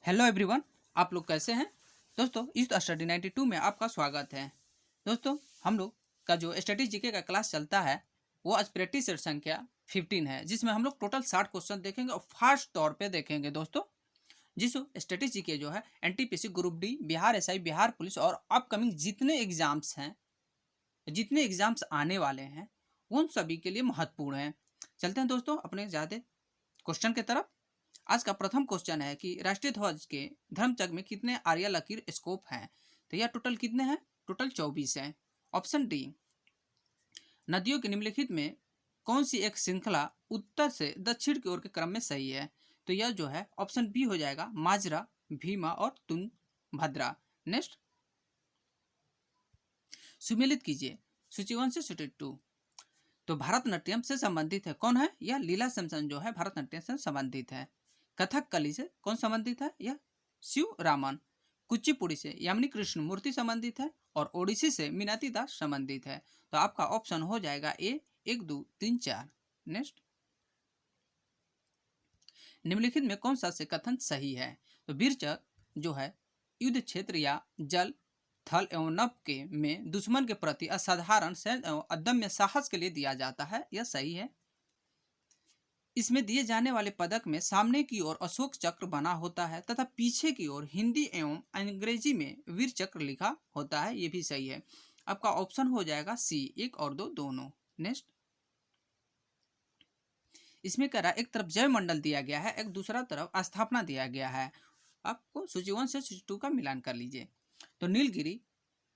Hello everyone, आप लोग कैसे हैं। दोस्तों, इस स्टडी 92 में आपका स्वागत है। दोस्तों, हम लोग का जो स्टडी जीके का क्लास चलता है वो आज प्रैक्टिस सेट संख्या 15 है, जिसमें हम लोग टोटल 60 क्वेश्चन देखेंगे और फास्ट तौर पे देखेंगे। दोस्तों, जिस स्टडी जीके जो है NTPC, group D, Bihar SI, Bihar police और अपकमिंग जितने एग्जाम्स हैं, जितने एग्जाम्स आने वाले हैं, उन सभी के लिए महत्वपूर्ण है। चलते हैं दोस्तों अपने ज़्यादा क्वेश्चन की तरफ। आज का प्रथम क्वेश्चन है कि राष्ट्रीय ध्वज के धर्मचक्र में कितने आर्या लकीर स्कोप हैं। तो यह टोटल कितने हैं? टोटल 24 हैं। ऑप्शन डी, नदियों के निम्नलिखित में कौन सी एक श्रृंखला उत्तर से दक्षिण की ओर के क्रम में सही है। तो यह जो है ऑप्शन बी हो जाएगा, माजरा, भीमा और तुंगभद्रा। नेक्स्ट, सुमेलित कीजिए सूची 1 से सूची 2। तो भरतनाट्यम से संबंधित है कौन है? यह लीला सैमसन जो है भरतनाट्यम से संबंधित है। कथकली से कौन संबंधित है? यह शिव रामन। कुचिपुड़ी से यामिनी कृष्ण मूर्ति संबंधित है और ओडिसी से मीनाती दास संबंधित है। तो आपका ऑप्शन हो जाएगा ए, 1, 2, 3, 4। नेक्स्ट, निम्नलिखित में कौन सा से कथन सही है? तो वीरचक जो है युद्ध क्षेत्र या जल, थल एवं नभ के में दुश्मन के प्रति असाधारण सैन्य एवं अदम्य साहस के लिए दिया जाता है। यह सही है। इसमें दिए जाने वाले पदक में सामने की ओर अशोक चक्र बना होता है तथा पीछे की ओर हिंदी एवं अंग्रेजी में वीर चक्र लिखा होता है। ये भी सही है। आपका ऑप्शन हो जाएगा सी, 1 और 2 दोनों। नेक्स्ट, इसमें कह रहा एक तरफ जय मंडल दिया गया है, एक दूसरा तरफ स्थापना दिया गया है। आपको सूची 1 से सूची 2 का मिलान कर लीजिए। तो नीलगिरी,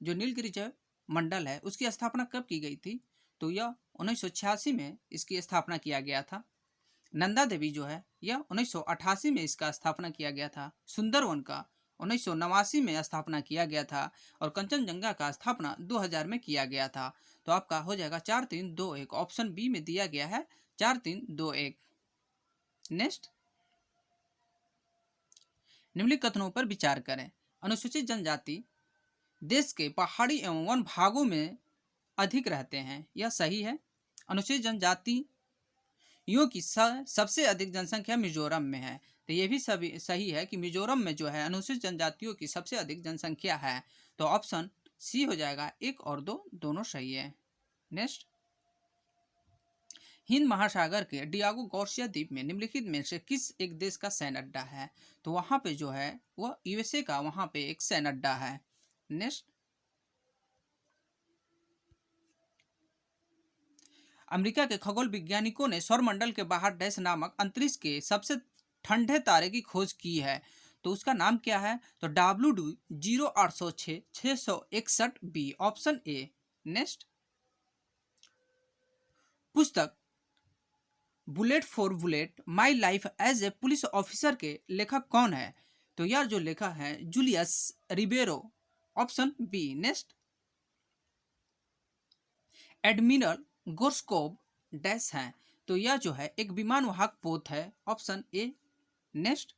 जो नीलगिरी जय मंडल है उसकी स्थापना कब की गई थी? तो यह 1986 में इसकी स्थापना किया गया था। नंदा देवी जो है यह 1988 में इसका स्थापना किया गया था। सुंदरवन का 1989 में स्थापना किया गया था और कंचनजंगा का स्थापना 2000 में किया गया था। तो आपका हो जाएगा 4, 3, 2, 1। ऑप्शन बी में दिया गया है 4, 3, 2, 1। नेक्स्ट, निम्नलिखित कथनों पर विचार करें। अनुसूचित जनजाति देश के पहाड़ी एवं वन भागों में अधिक रहते हैं। यह सही है। अनुसूचित जनजाति यो की सबसे अधिक जनसंख्या मिजोरम में है। तो ये भी सही है कि मिजोरम में जो है अनुसूचित जनजातियों की सबसे अधिक जनसंख्या है। तो ऑप्शन सी हो जाएगा, 1 और 2 दोनों सही है। नेक्स्ट, हिंद महासागर के डियागो गार्सिया द्वीप में निम्नलिखित में से किस एक देश का सैन्य अड्डा है? तो वहां पे जो है वह यूएसए का वहां पे एक सैन्य अड्डा है। नेक्स्ट, अमेरिका के खगोल वैज्ञानिकों ने सौरमंडल के बाहर डैश नामक अंतरिक्ष के सबसे ठंडे तारे की खोज की है। तो उसका नाम क्या है? तो WD0806-661b। Option A. नेक्स्ट, पुस्तक bullet for bullet my life as a police officer के लेखक कौन है? तो यह जो लेखक है Julius Ribeiro. Option B. Next, admiral Gorshkov dash हैं। तो यह जो है एक विमान वाहक पोत है। Option A. नेक्स्ट,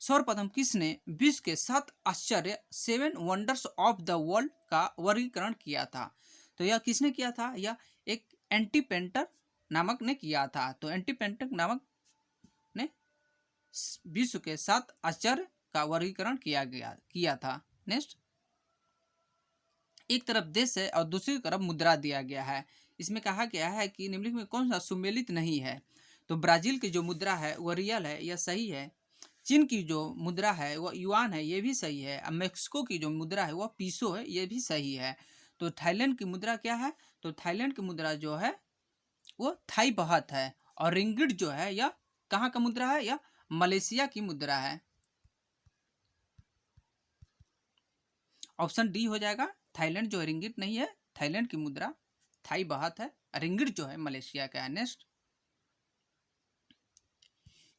सर्वप्रथम किसने विश्व के 7 आश्चर्य 7 वंडर्स ऑफ द वर्ल्ड का वर्गीकरण किया था? तो यह किसने किया था? यह एक एंटीपेंटर नामक ने किया था। तो एंटीपेंटर नामक ने विश्व के 7 आश्चर्य का वर्गीकरण किया था। नेक्स्ट, एक तरफ देश है और दूसरी तरफ मुद्रा दिया गया है। इसमें कहा गया है कि निम्नलिखित में कौन सा सुमेलित नहीं है? तो ब्राजील की जो मुद्रा है वह रियल है, यह सही है। चीन की जो मुद्रा है वह युआन है, यह भी सही है। अब मेक्सिको की जो मुद्रा है वह पीसो है, यह भी सही है। तो थाईलैंड की मुद्रा क्या है? तो थाईलैंड की मुद्रा जो है वो थाई बहत है। और रिंगिट जो है यह कहाँ का मुद्रा है? यह मलेशिया की मुद्रा है। ऑप्शन डी हो जाएगा। थाईलैंड जो रिंगिट नहीं है, थाईलैंड की मुद्रा थाई बहत है। रिंगिट जो है मलेशिया का है। नेक्स्ट,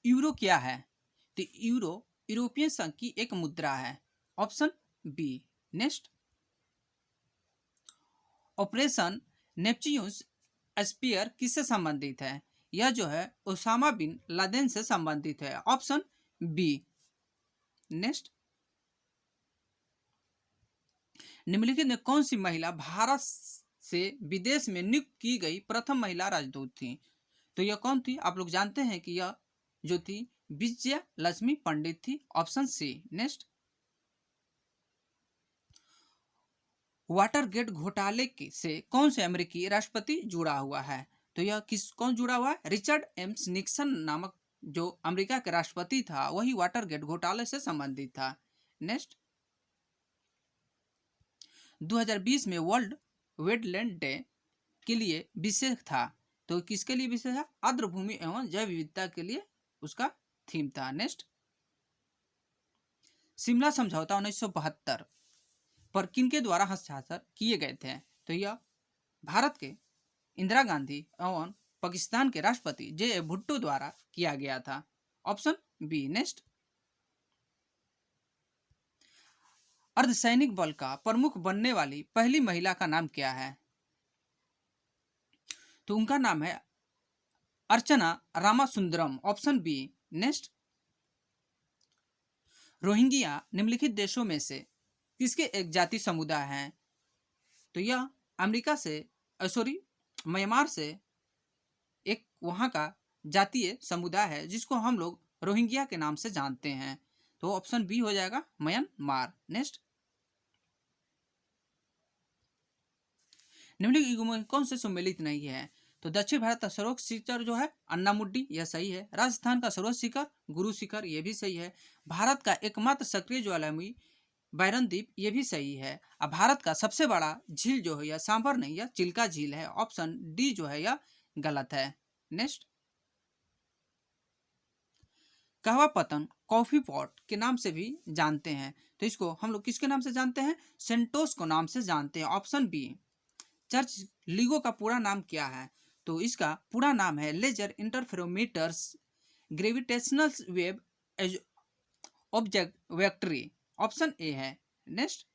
यूरो क्या है? तो यूरो यूरोपियन संघ की एक मुद्रा है। Option B. Next, operation Neptune's spear किससे संबंधित है? यह जो है ओसामा बिन लादेन से संबंधित है। Option B. नेक्स्ट, निम्नलिखित में कौन सी महिला भारत से विदेश में नियुक्त की गई प्रथम महिला राजदूत थी? तो यह कौन थी? आप लोग जानते हैं कि यह जो थी विजया लक्ष्मी पंडित थी, ऑप्शन सी। नेक्स्ट, वाटरगेट घोटाले से कौन से अमेरिकी राष्ट्रपति जुड़ा हुआ है? तो यह कौन जुड़ा हुआ है? रिचर्ड एम्स निक्सन नामक जो अमेरिका के राष्ट्रपति था वही वाटरगेट घोटाले से संबंधित था। नेक्स्ट, 2020 में वर्ल्ड वेटलैंड डे के लिए विषय था, तो किसके लिए विषय था? आर्द्रभूमि एवं जैव विविधता के लिए उसका थीम था। नेक्स्ट, शिमला समझौता 1972 पर किनके द्वारा हस्ताक्षर किए गए थे? तो यह भारत के इंदिरा गांधी एवं पाकिस्तान के राष्ट्रपति जे भुट्टो द्वारा किया गया था, ऑप्शन बी। नेक्स्ट, अर्धसैनिक बल का प्रमुख बनने वाली पहली महिला का नाम क्या है? तो उनका नाम है Archana Ramasundaram, option B. Next, Rohingya निम्नलिखित देशों में से किसके एक जाति समुदाय हैं? तो यह अमेरिका से म्यांमार से एक वहाँ का जातीय समुदाय है जिसको हम लोग रोहिंग्या के नाम से जानते हैं, तो ऑप्शन बी हो जाएगा, म्यांमार। नेक्स्ट, निम्नलिखित में कौन से सम्मिलित नहीं है? तो दक्षिण भारत का सर्वोच्च शिखर जो है अन्नामुड्डी, यह सही है। राजस्थान का सर्वोच्च शिखर गुरु शिखर, यह भी सही है। भारत का एकमात्र सक्रिय ज्वालामुखी बैरन द्वीप, ये भी सही है। अब भारत का सबसे बड़ा झील जो है यह सांभर नहीं, यह चिल्का झील है, ऑप्शन डी जो है यह गलत है। नेक्स्ट, कहवा पतन कॉफी पॉट के नाम से भी जानते हैं, तो इसको हम लोग किसके नाम से जानते हैं? सेंटोस को नाम से जानते हैं, ऑप्शन बी। चर्च लिगो का पूरा नाम क्या है? तो इसका पूरा नाम है laser interferometers gravitational wave observatory, option A है। नेक्स्ट,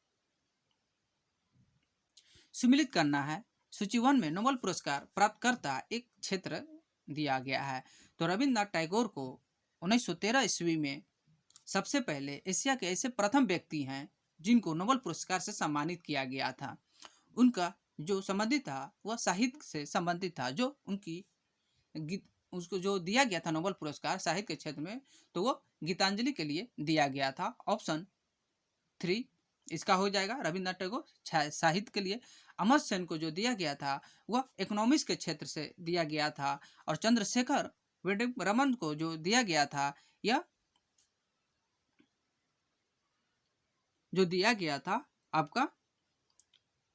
सुमिलित करना है। सूची 1 में नोबेल पुरस्कार प्राप्तकर्ता एक क्षेत्र दिया गया है, तो रविन्द्रनाथ टैगोर को 1913 ईस्वी में सबसे पहले एशिया के ऐसे प्रथम व्यक्ति हैं जिनको नोबेल पुरस्कार से सम्मानित किया गया था। उनका जो संबंधित था वह साहित्य से संबंधित था, जो उनकी उसको जो दिया गया था नोबेल पुरस्कार साहित्य के क्षेत्र में, तो वो गीतांजलि के लिए दिया गया था, ऑप्शन 3 इसका हो जाएगा। रविन्द्रनाथ टैगोर साहित्य के लिए, अमर सेन को जो दिया गया था वह इकोनॉमिक्स के क्षेत्र से दिया गया था, और चंद्रशेखर रमन को जो दिया गया था यह जो दिया गया था आपका,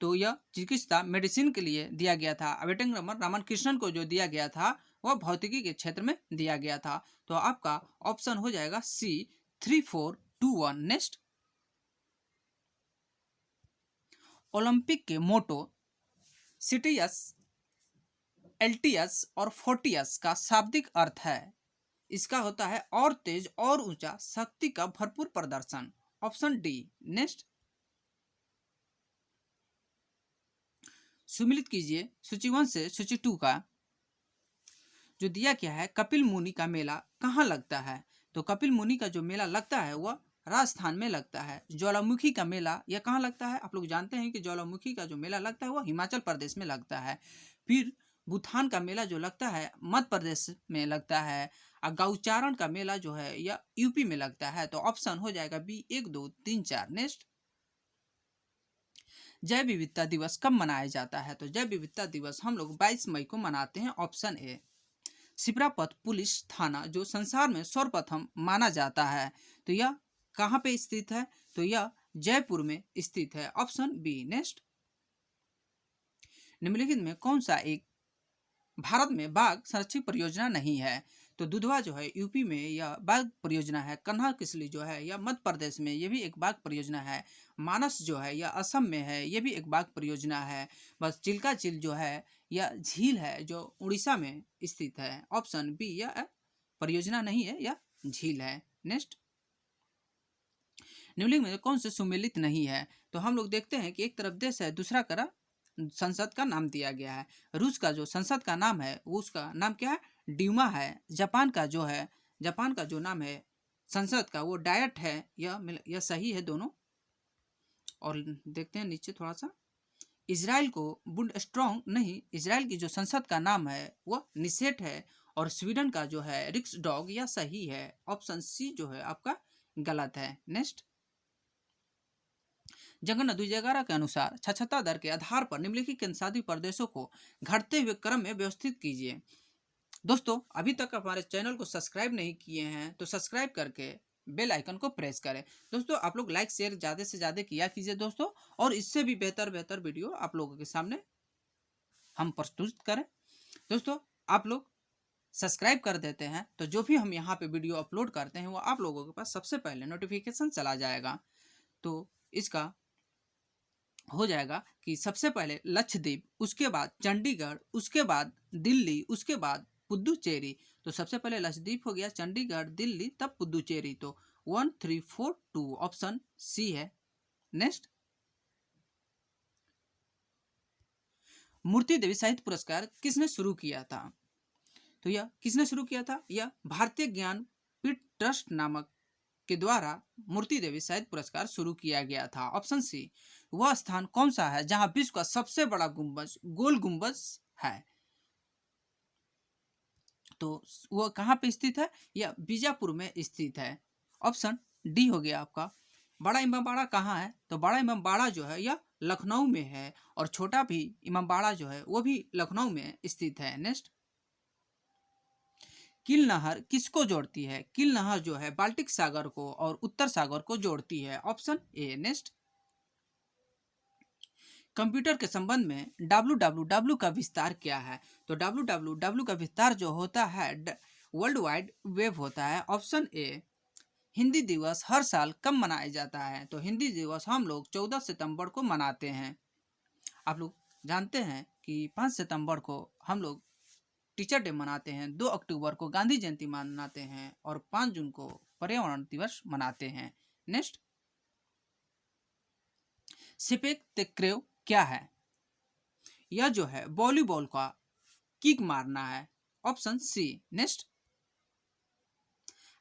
तो यह चिकित्सा मेडिसिन के लिए दिया गया था। वेटिंग रमन कृष्णन को जो दिया गया था वह भौतिकी के क्षेत्र में दिया गया था, तो आपका ऑप्शन हो जाएगा सी 3421। नेक्स्ट, ओलंपिक के मोटो सिटियस, एल्टियस और फोर्टियस का शाब्दिक अर्थ है? इसका होता है और तेज और ऊंचा, शक्ति का भरपूर प्रदर्शन, ऑप्शन डी। नेक्स्ट, सुमिलित कीजिए सूची 1 से सूची 2 का जो दिया गया है। कपिल मुनि का मेला कहाँ लगता है? तो कपिल मुनि का जो मेला लगता है वह राजस्थान में लगता है। ज्वालामुखी का मेला यह कहाँ लगता है? आप लोग जानते हैं कि ज्वालामुखी का जो मेला लगता है वह हिमाचल प्रदेश में लगता है। फिर भूटान का मेला जो लगता है मध्य प्रदेश में लगता है, और गौचारण का मेला जो है यह यूपी में लगता है, तो ऑप्शन हो जाएगा बी 1 2 3 4। नेक्स्ट, जैव विविधता दिवस कब मनाया जाता है? तो जैव विविधता दिवस हम लोग 22 मई को मनाते हैं, ऑप्शन ए। शिप्रापथ पुलिस थाना जो संसार में सर्वप्रथम माना जाता है, तो यह कहाँ पे स्थित है? तो यह जयपुर में स्थित है, ऑप्शन बी। नेक्स्ट, निम्नलिखित में कौन सा एक भारत में बाघ संरक्षण परियोजना नहीं है? तो दुधवा जो है यूपी में यह बाघ परियोजना है। कन्हा किसली जो है यह मध्य प्रदेश में, यह भी एक बाघ परियोजना है। मानस जो है यह असम में है, यह भी एक बाघ परियोजना है। बस चिल्का झील जो है यह झील है जो उड़ीसा में स्थित है, ऑप्शन बी। यह परियोजना नहीं है, यह झील है। नेक्स्ट, निम्नलिखित में कौन से सुमेलित नहीं है? तो हम लोग देखते हैं कि एक तरफ देश है, दूसरा तरफ संसद का नाम दिया गया है। रूस का जो संसद का नाम है वो उसका नाम क्या है? ड्यूमा है। जापान का जो नाम है संसद का वो डायट है, यह सही है दोनों। और देखते हैं नीचे थोड़ा सा, इजराइल को बुंड स्ट्रॉन्ग नहीं, इजराइल की जो संसद का नाम है वह निसेट है, और स्वीडन का जो है रिक्सडॉग यह सही है। ऑप्शन सी जो है आपका गलत है। नेक्स्ट, जनगणना 2011 के अनुसार साक्षरता दर के आधार पर निम्नलिखित केंद्रशासित प्रदेशों को घटते हुए क्रम में व्यवस्थित कीजिए। दोस्तों, अभी तक हमारे चैनल को सब्सक्राइब नहीं किए हैं तो सब्सक्राइब करके बेल आइकन को प्रेस करें। दोस्तों, आप लोग लाइक शेयर ज़्यादा से ज़्यादा किया कीजिए दोस्तों, और इससे भी बेहतर बेहतर वीडियो आप लोगों के सामने हम प्रस्तुत करें। दोस्तों, आप लोग सब्सक्राइब कर देते हैं तो जो भी हम यहाँ पे वीडियो अपलोड करते हैं वो आप लोगों के पास सबसे पहले नोटिफिकेशन चला जाएगा। तो इसका हो जाएगा कि सबसे पहले लक्षद्वीप, उसके बाद चंडीगढ़, उसके बाद दिल्ली, उसके बाद पुदुचेरी। तो सबसे पहले लक्षद्वीप हो गया, चंडीगढ़, दिल्ली, तब पुदुचेरी। तो 1342 ऑप्शन सी है। नेक्स्ट, मूर्ति देवी साहित्य पुरस्कार किसने शुरू किया था? तो यह किसने शुरू किया था? यह भारतीय ज्ञान पीठ ट्रस्ट नामक के द्वारा मूर्ति देवी साहित्य पुरस्कार शुरू किया गया था। Option C. वह स्थान कौन सा है जहां विश्व का सबसे बड़ा गुंबज गोल गुंबज है? तो वह कहाँ पे स्थित है? यह बीजापुर में स्थित है। ऑप्शन डी हो गया आपका। बड़ा इमामबाड़ा कहाँ है? तो बड़ा इमामबाड़ा जो है यह लखनऊ में है, और छोटा भी इमामबाड़ा जो है वो भी लखनऊ में स्थित है। नेक्स्ट, किल नहर किसको जोड़ती है? किल नहर जो है बाल्टिक सागर को और उत्तर सागर को जोड़ती है। Option A. नेक्स्ट, कंप्यूटर के संबंध में www का विस्तार क्या है? तो www का विस्तार जो होता है वर्ल्ड वाइड वेब होता है। Option A. हिंदी दिवस हर साल कब मनाया जाता है? तो हिंदी दिवस हम लोग 14 सितंबर को मनाते हैं। आप लोग जानते हैं कि 5 सितंबर को हम लोग टीचर डे मनाते हैं, 2 अक्टूबर को गांधी जयंती मनाते हैं, और 5 जून को पर्यावरण दिवस मनाते हैं। नेक्स्ट, सिपेक तेक्रेव क्या है? यह जो है वॉलीबॉल का किक मारना है। Option C. नेक्स्ट,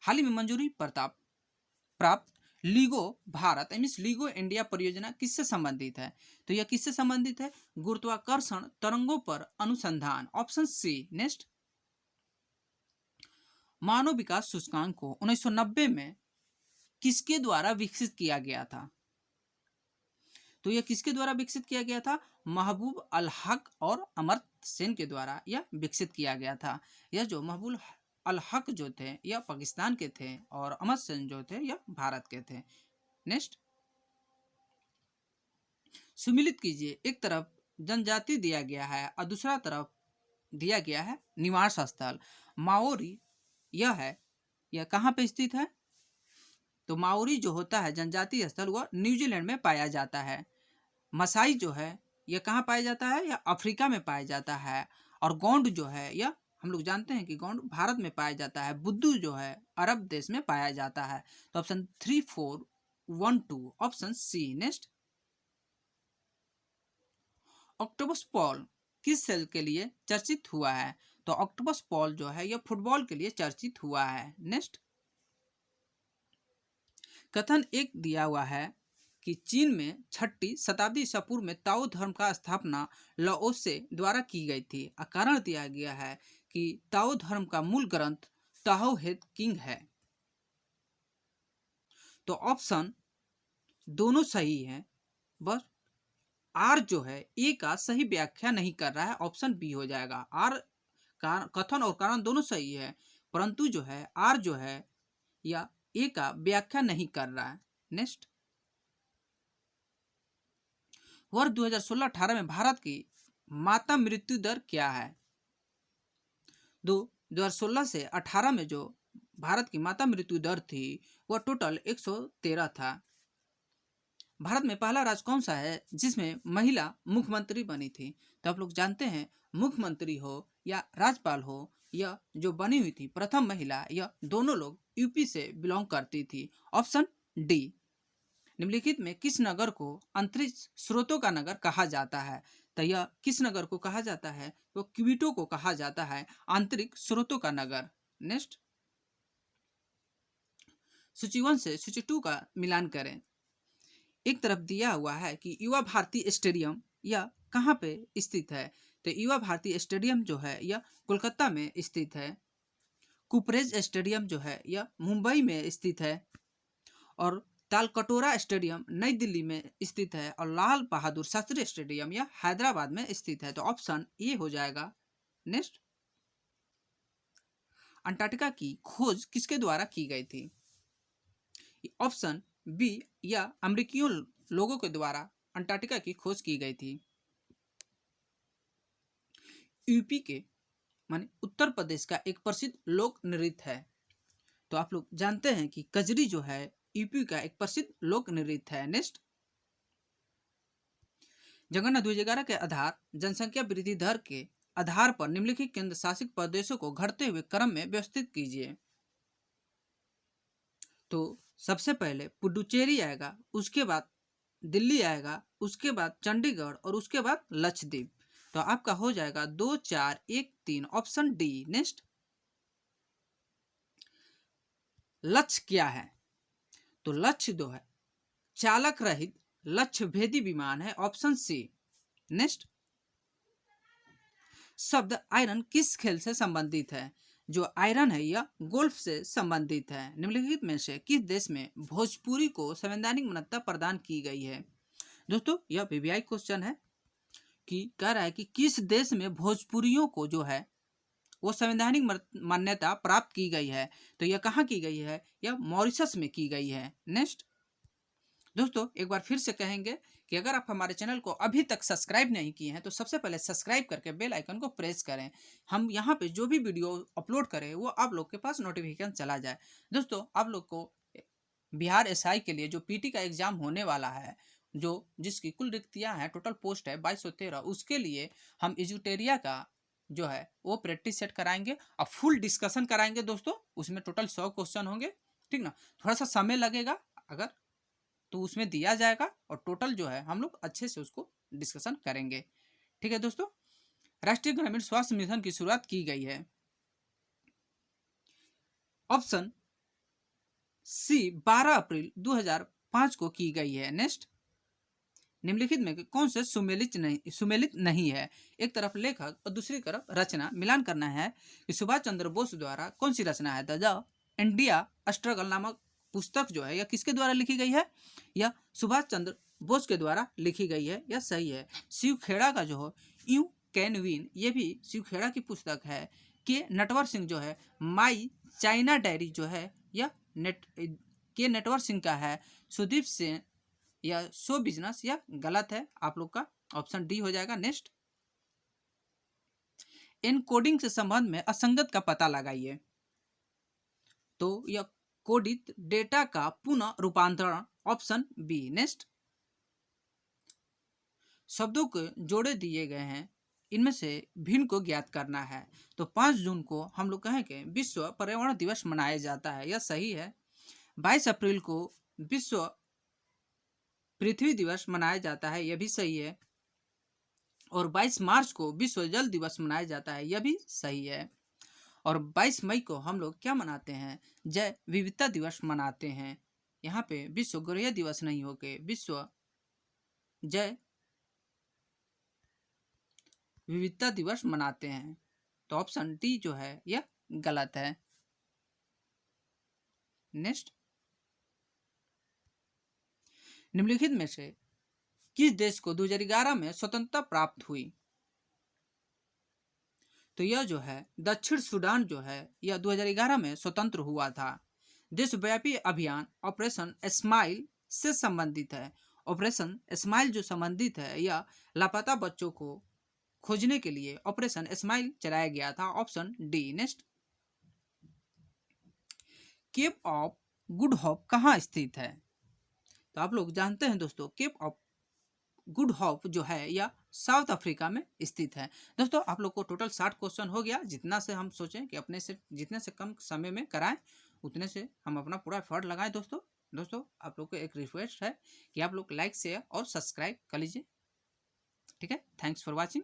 हाल ही में मंजूरी प्राप्त LIGO Bharat means LIGO India परियोजना किससे संबंधित है? तो यह किससे संबंधित है? गुरुत्वाकर्षण तरंगों पर अनुसंधान। Option C. नेक्स्ट, मानव विकास सूचकांक को 1990 में किसके द्वारा विकसित किया गया था? तो यह किसके द्वारा विकसित किया गया था? महबूब अल हक और अमर्त्य सेन के द्वारा यह विकसित किया गया था। यह जो महबूब अल हक जो थे यह पाकिस्तान के थे, और अमर्त्य सेन जो थे यह भारत के थे। नेक्स्ट, सुमिलित कीजिए, एक तरफ जनजाति दिया गया है और दूसरा तरफ दिया गया है निवास स्थल। माओरी यह है, यह कहाँ पे स्थित है? तो माओरी जो होता है जनजाति स्थल वह न्यूजीलैंड में पाया जाता है। मसाई जो है यह कहाँ पाया जाता है? यह अफ्रीका में पाया जाता है। और गोंड जो है यह हम लोग जानते हैं कि गोंड भारत में पाया जाता है। बुद्धू जो है अरब देश में पाया जाता है। तो option 3412 option C. Next, octopus Paul किस खेल के लिए चर्चित हुआ है? तो ऑक्टोपस पॉल जो है यह फुटबॉल के लिए चर्चित हुआ है। नेक्स्ट, कथन एक दिया हुआ है कि चीन में 6ठी शताब्दी ईसा पूर्व में ताओ धर्म का स्थापना लाओसे द्वारा की गई थी। कारण दिया गया है कि ताओ धर्म का मूल ग्रंथ ताओ हे किंग है। तो ऑप्शन दोनों सही है, बस आर जो है ए का सही व्याख्या नहीं कर रहा है। ऑप्शन बी हो जाएगा। आर कथन और कारण दोनों सही है, परंतु जो है आर जो है या ए का व्याख्या नहीं कर रहा है। नेक्स्ट, वर्ष 2016-18 में भारत की माता मृत्यु दर क्या है? 2016 से 18 में जो भारत की माता मृत्यु दर थी वह टोटल 113 था। भारत में पहला राज्य कौन सा है जिसमें महिला मुख्यमंत्री बनी थी? तो आप लोग जानते हैं मुख्यमंत्री हो या राज्यपाल हो, यह जो बनी हुई थी प्रथम महिला, यह दोनों लोग यूपी से बिलोंग करती थी। Option D. निम्नलिखित में किस नगर को अंतरिक्ष स्रोतों का नगर कहा जाता है? तो यह किस नगर को कहा जाता है? तो क्विटो को कहा जाता है आंतरिक स्रोतों का नगर। नेक्स्ट, सूची 1 से सूची 2 का मिलान करें। एक तरफ दिया हुआ है कि युवा भारती स्टेडियम यह कहाँ पे स्थित है? तो युवा भारती स्टेडियम जो है यह कोलकाता में स्थित है। कुपरेज स्टेडियम जो है यह मुंबई में स्थित है। और तालकटोरा स्टेडियम नई दिल्ली में स्थित है। और लाल बहादुर शास्त्री स्टेडियम यह हैदराबाद में स्थित है। तो ऑप्शन ए हो जाएगा। नेक्स्ट, अंटार्कटिका की खोज किसके द्वारा की गई थी? ऑप्शन बी, या अमेरिकियों लोगों के द्वारा अंटार्कटिका की खोज की गई थी। यूपी के माने उत्तर प्रदेश का एक प्रसिद्ध लोक नृत्य है। तो आप लोग जानते हैं कि कजरी जो है यूपी का एक प्रसिद्ध लोक नृत्य है। नेक्स्ट, जनगणना 2011 के आधार जनसंख्या वृद्धि दर के आधार पर निम्नलिखित केंद्र शासित प्रदेशों को घटते हुए क्रम में व्यवस्थित कीजिए। तो सबसे पहले पुडुचेरी आएगा, उसके बाद दिल्ली आएगा, उसके बाद चंडीगढ़ और उसके बाद लक्षद्वीप। तो आपका हो जाएगा 2 4 1 3 ऑप्शन डी। नेक्स्ट, लक्ष्य क्या है? तो लक्ष्य जो है चालक रहित लक्ष्य भेदी विमान है। Option C. नेक्स्ट, शब्द आयरन किस खेल से संबंधित है? जो आयरन है यह गोल्फ से संबंधित है। निम्नलिखित में से किस देश में भोजपुरी को संवैधानिक मान्यता प्रदान की गई है? दोस्तों यह वीवीआई क्वेश्चन है कि कह रहा है कि किस देश में भोजपुरियों को जो है वो संवैधानिक मान्यता प्राप्त की गई है। तो यह कहाँ की गई है? यह मॉरिशस में की गई है। नेक्स्ट, दोस्तों एक बार फिर से कहेंगे कि अगर आप हमारे चैनल को अभी तक सब्सक्राइब नहीं किए हैं तो सबसे पहले सब्सक्राइब करके बेल आइकन को प्रेस करें। हम यहाँ पे जो भी वीडियो अपलोड करें वो आप लोग के पास नोटिफिकेशन चला जाए। दोस्तों आप लोग को बिहार एसआई के लिए जो पीटी का एग्जाम होने वाला है, जो जिसकी कुल रिक्तियाँ हैं, टोटल पोस्ट है 2213, उसके लिए हम एजुटेरिया का जो है वो प्रैक्टिस सेट कराएंगे और फुल डिस्कशन कराएंगे। दोस्तों उसमें टोटल 100 क्वेश्चन होंगे, ठीक ना। थोड़ा सा समय लगेगा अगर तो उसमें दिया जाएगा और टोटल जो है हम लोग अच्छे से उसको डिस्कशन करेंगे। ठीक है दोस्तों, राष्ट्रीय ग्रामीण स्वास्थ्य मिशन की शुरुआत की गई है। ऑप्शन सी 12 अप्रैल 2005 को की गई है। नेक्स्ट, निम्नलिखित में कौन से सुमेलित नहीं है? एक तरफ लेखक और दूसरी तरफ रचना मिलान करना है कि सुभाष चंद्र बोस द्वारा कौन सी रचना है? द इंडिया स्ट्रगल नामक पुस्तक जो है यह किसके द्वारा लिखी गई है? यह सुभाष चंद्र बोस के द्वारा लिखी गई है। यह सही है। शिव खेड़ा का जो है यू कैन विन, ये भी शिव खेड़ा की पुस्तक है। के नटवर सिंह जो है माई चाइना डायरी जो है यह के नटवर सिंह का है। सुदीप सिंह या शो बिजनेस, यह गलत है। आप लोग का ऑप्शन डी हो जाएगा। नेक्स्ट, एनकोडिंग से संबंध में असंगत का पता लगाइए। तो यह कोडित डेटा का पुनः रूपांतरण, ऑप्शन बी। नेक्स्ट, शब्दों के जोड़े दिए गए हैं, इनमें से भिन्न को ज्ञात करना है। तो 5 जून को हम लोग कहें कि विश्व पर्यावरण दिवस मनाया जाता है, यह सही है। 22 अप्रैल को विश्व पृथ्वी दिवस मनाया जाता है, यह भी सही है। और 22 मार्च को विश्व जल दिवस मनाया जाता है, यह भी सही है। और 22 मई को हम लोग क्या मनाते हैं? जैव विविधता दिवस मनाते हैं। यहाँ पे विश्व गौरैया दिवस नहीं होके विश्व जैव विविधता दिवस मनाते हैं। तो ऑप्शन डी जो है यह गलत है। नेक्स्ट, निम्नलिखित में से किस देश को 2011 में स्वतंत्रता प्राप्त हुई? तो यह जो है दक्षिण सूडान जो है यह 2011 में स्वतंत्र हुआ था। देशव्यापी अभियान ऑपरेशन स्माइल से संबंधित है। ऑपरेशन स्माइल जो संबंधित है यह लापता बच्चों को खोजने के लिए ऑपरेशन स्माइल चलाया गया था। Option D. Next, Cape of Good Hope कहाँ स्थित है? तो आप लोग जानते हैं दोस्तों केप ऑफ गुड होप जो है यह साउथ अफ्रीका में स्थित है। दोस्तों आप लोग को टोटल 60 क्वेश्चन हो गया। जितना से हम सोचें कि अपने से जितने से कम समय में कराएं उतने से हम अपना पूरा एफर्ट लगाएं। दोस्तों आप लोग को एक रिक्वेस्ट है कि आप लोग लाइक शेयर और सब्सक्राइब कर लीजिए। ठीक है, थैंक्स फॉर वॉचिंग।